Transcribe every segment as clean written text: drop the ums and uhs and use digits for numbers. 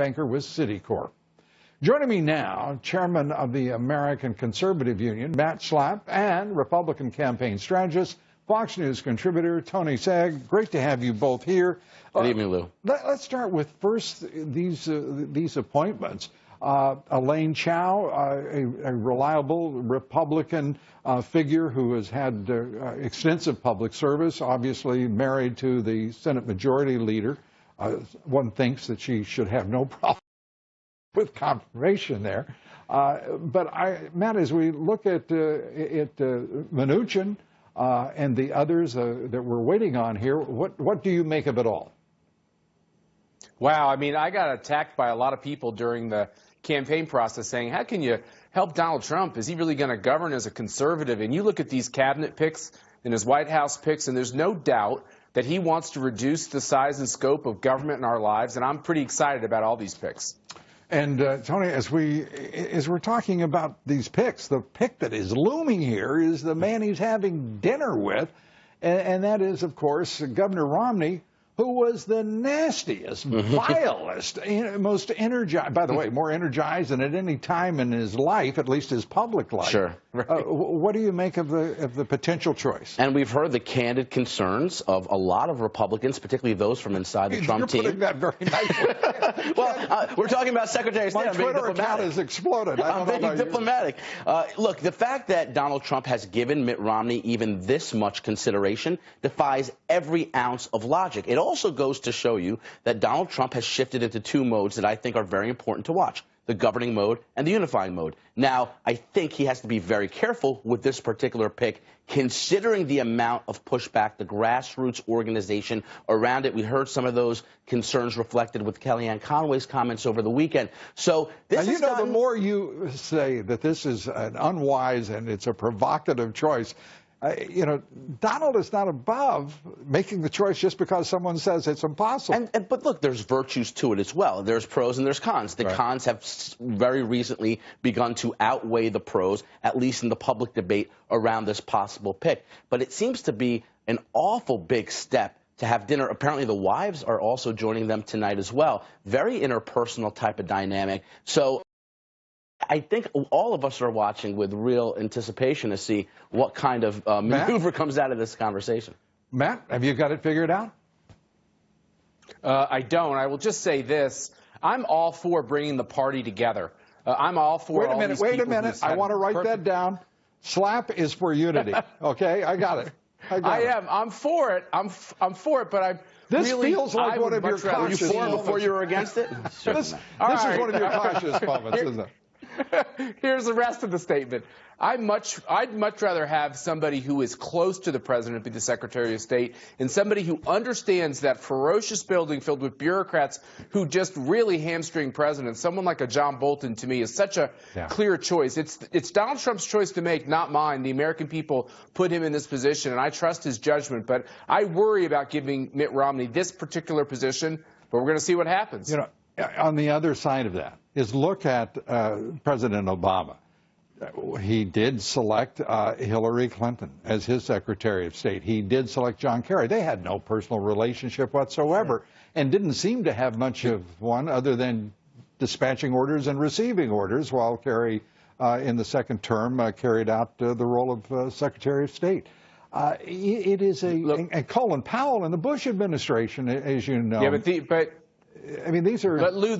banker with Citicorp. Joining me now, chairman of the American Conservative Union, Matt Schlapp, and Republican campaign strategist, Fox News contributor Tony Sagg. Great to have you both here. Good evening, Lou. Let's start with first these appointments. Elaine Chao, a reliable Republican figure who has had extensive public service, obviously married to the Senate Majority Leader. One thinks that she should have no problem with confirmation there. Matt, as we look at Mnuchin and the others that we're waiting on here, what do you make of it all? Wow, I mean, I got attacked by a lot of people during the campaign process saying, how can you help Donald Trump? Is he really going to govern as a conservative? And you look at these cabinet picks and his White House picks, and there's no doubt that he wants to reduce the size and scope of government in our lives, and I'm pretty excited about all these picks. And Tony, as we're talking about these picks, the pick that is looming here is the man he's having dinner with, and that is, of course, Governor Romney, who was the nastiest, vilest, most energized, by the way, more energized than at any time in his life, at least his public life. Sure. Right. What do you make of the potential choice? And we've heard the candid concerns of a lot of Republicans, particularly those from inside the Trump team. You're putting that very nicely. Well, we're talking about Secretary of State. My Twitter account has exploded. I'm being diplomatic. Look, the fact that Donald Trump has given Mitt Romney even this much consideration defies every ounce of logic. It also goes to show you that Donald Trump has shifted into two modes that I think are very important to watch: the governing mode and the unifying mode. Now, I think he has to be very careful with this particular pick, considering the amount of pushback, the grassroots organization around it. We heard some of those concerns reflected with Kellyanne Conway's comments over the weekend. So this is the more you say that this is an unwise and it's a provocative choice, Donald is not above making the choice just because someone says it's impossible. But look, there's virtues to it as well. There's pros and there's cons. The cons have very recently begun to outweigh the pros, at least in the public debate around this possible pick. But it seems to be an awful big step to have dinner. Apparently the wives are also joining them tonight as well. Very interpersonal type of dynamic. So I think all of us are watching with real anticipation to see what kind of maneuver comes out of this conversation. Matt, have you got it figured out? I don't. I will just say this. I'm all for bringing the party together. I'm all for Wait a minute. I want to write that down. Schlapp is for unity. Okay, I got it. I am. I'm for it. I'm for it, but This feels like one of your cautious moments. Were you for it before you were against it? This is one of your cautious moments, isn't it? Here's the rest of the statement. I'd much rather have somebody who is close to the president be the Secretary of State, and somebody who understands that ferocious building filled with bureaucrats who just really hamstring presidents. Someone like a John Bolton, to me, is such a clear choice. It's Donald Trump's choice to make, not mine. The American people put him in this position, and I trust his judgment. But I worry about giving Mitt Romney this particular position, but we're going to see what happens. On the other side of that is look at President Obama. He did select Hillary Clinton as his Secretary of State. He did select John Kerry. They had no personal relationship whatsoever and didn't seem to have much of one other than dispatching orders and receiving orders while Kerry, in the second term, carried out the role of Secretary of State. It is and Colin Powell in the Bush administration, as you know. Yeah, I mean, these are. But Lou,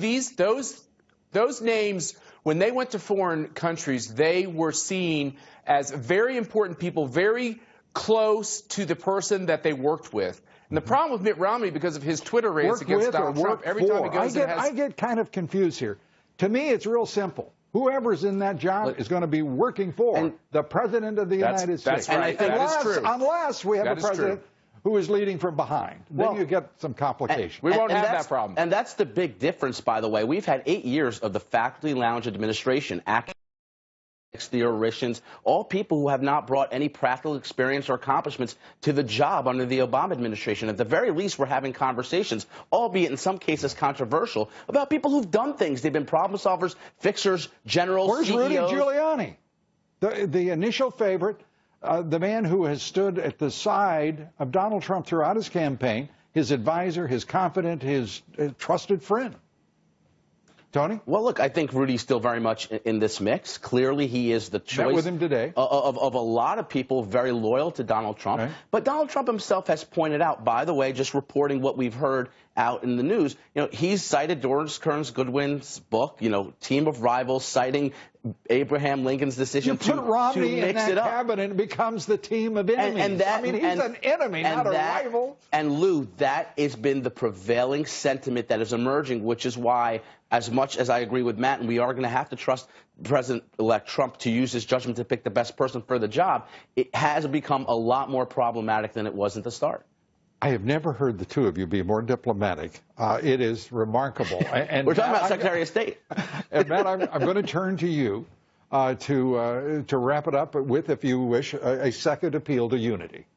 those names, when they went to foreign countries, they were seen as very important people, very close to the person that they worked with. And the problem with Mitt Romney, because of his Twitter rants against Donald Trump, every time he goes, I get kind of confused here. To me, it's real simple. Whoever's in that job is going to be working for the President of the United States. That's right. That is true. Unless we have a president who is leading from behind. Then you get some complications. We won't have that problem. And that's the big difference, by the way. We've had 8 years of the faculty lounge administration, academics, theoreticians, all people who have not brought any practical experience or accomplishments to the job under the Obama administration. At the very least, we're having conversations, albeit in some cases controversial, about people who've done things. They've been problem solvers, fixers, generals, Where's CEOs. Rudy Giuliani, the initial favorite? The man who has stood at the side of Donald Trump throughout his campaign, his advisor, his confidant, his trusted friend. Tony? Well, look, I think Rudy's still very much in this mix. Clearly, he is the choice. Met with him today. Of a lot of people very loyal to Donald Trump. Right. But Donald Trump himself has pointed out, by the way, just reporting what we've heard out in the news, he's cited Doris Kearns Goodwin's book, Team of Rivals, citing Abraham Lincoln's decision to Romney mix in that it up. cabinet, it becomes the team of enemies. He's an enemy, not a rival. And Lou, that has been the prevailing sentiment that is emerging, which is why, as much as I agree with Matt, and we are going to have to trust President-elect Trump to use his judgment to pick the best person for the job, it has become a lot more problematic than it was at the start. I have never heard the two of you be more diplomatic. It is remarkable. And we're talking about Secretary of State. And Matt, I'm going to turn to you to wrap it up with, if you wish, a second appeal to unity.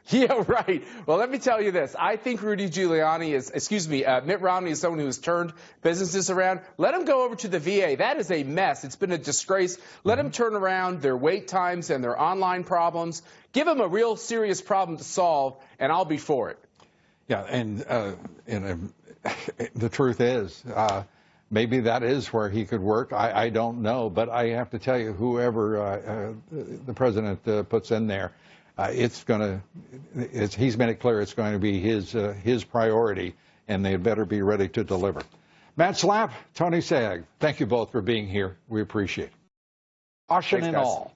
Yeah, right. Well, let me tell you this. I think Mitt Romney is someone who has turned businesses around. Let him go over to the VA. That is a mess. It's been a disgrace. Let him turn around their wait times and their online problems. Give him a real serious problem to solve, and I'll be for it. Yeah, and the truth is, maybe that is where he could work. I don't know, but I have to tell you, whoever the president puts in there, he's made it clear it's going to be his priority, and they better be ready to deliver. Matt Schlapp, Tony Sagg, thank you both for being here. We appreciate it. Caution and all.